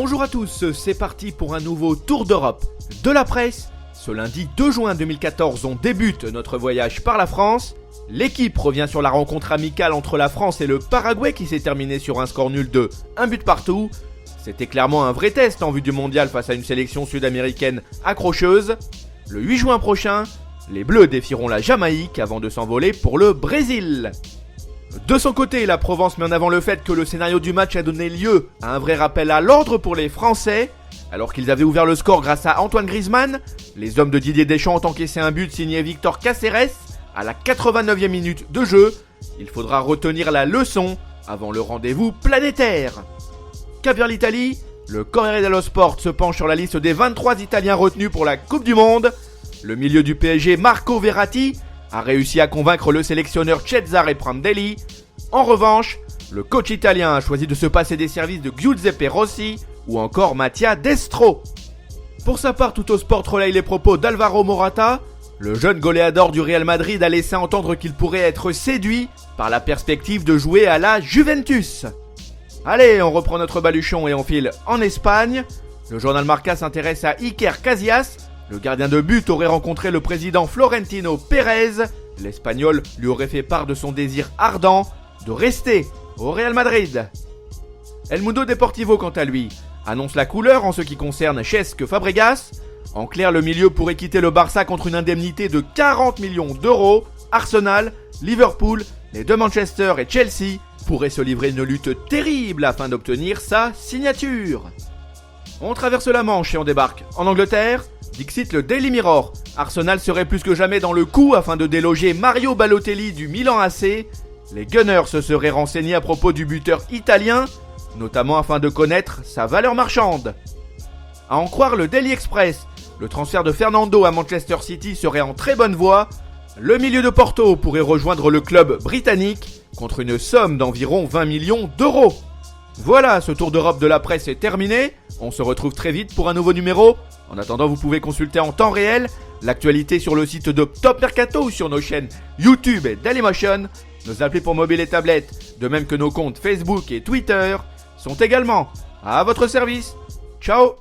Bonjour à tous, c'est parti pour un nouveau tour d'Europe de la presse. Ce lundi 2 juin 2014, on débute notre voyage par la France. L'équipe revient sur la rencontre amicale entre la France et le Paraguay qui s'est terminée sur un score nul de 1 but partout. C'était clairement un vrai test en vue du mondial face à une sélection sud-américaine accrocheuse. Le 8 juin prochain, les Bleus défieront la Jamaïque avant de s'envoler pour le Brésil. De son côté, la Provence met en avant le fait que le scénario du match a donné lieu à un vrai rappel à l'ordre pour les Français. Alors qu'ils avaient ouvert le score grâce à Antoine Griezmann, les hommes de Didier Deschamps ont encaissé un but signé Victor Cáceres à la 89e minute de jeu. Il faudra retenir la leçon avant le rendez-vous planétaire. Cap vers l'Italie, le Corriere dello Sport se penche sur la liste des 23 Italiens retenus pour la Coupe du Monde. Le milieu du PSG, Marco Verratti, a réussi à convaincre le sélectionneur Cesare Prandelli. En revanche, le coach italien a choisi de se passer des services de Giuseppe Rossi ou encore Mattia Destro. Pour sa part, Tutto Sport relaye les propos d'Alvaro Morata. Le jeune goléador du Real Madrid a laissé entendre qu'il pourrait être séduit par la perspective de jouer à la Juventus. Allez, on reprend notre baluchon et on file en Espagne. Le journal Marca s'intéresse à Iker Casillas. Le gardien de but aurait rencontré le président Florentino Pérez. L'Espagnol lui aurait fait part de son désir ardent de rester au Real Madrid. El Mundo Deportivo, quant à lui, annonce la couleur en ce qui concerne Cesc Fabregas. En clair, le milieu pourrait quitter le Barça contre une indemnité de 40 millions d'euros. Arsenal, Liverpool, les deux Manchester et Chelsea pourraient se livrer une lutte terrible afin d'obtenir sa signature. On traverse la Manche et on débarque en Angleterre. Dixit le Daily Mirror. Arsenal serait plus que jamais dans le coup afin de déloger Mario Balotelli du Milan AC. Les Gunners se seraient renseignés à propos du buteur italien, notamment afin de connaître sa valeur marchande. À en croire le Daily Express, le transfert de Fernando à Manchester City serait en très bonne voie. Le milieu de Porto pourrait rejoindre le club britannique contre une somme d'environ 20 millions d'euros. Voilà, ce tour d'Europe de la presse est terminé. On se retrouve très vite pour un nouveau numéro. En attendant, vous pouvez consulter en temps réel l'actualité sur le site de Top Mercato ou sur nos chaînes YouTube et Dailymotion. Nos applis pour mobile et tablette, de même que nos comptes Facebook et Twitter, sont également à votre service. Ciao!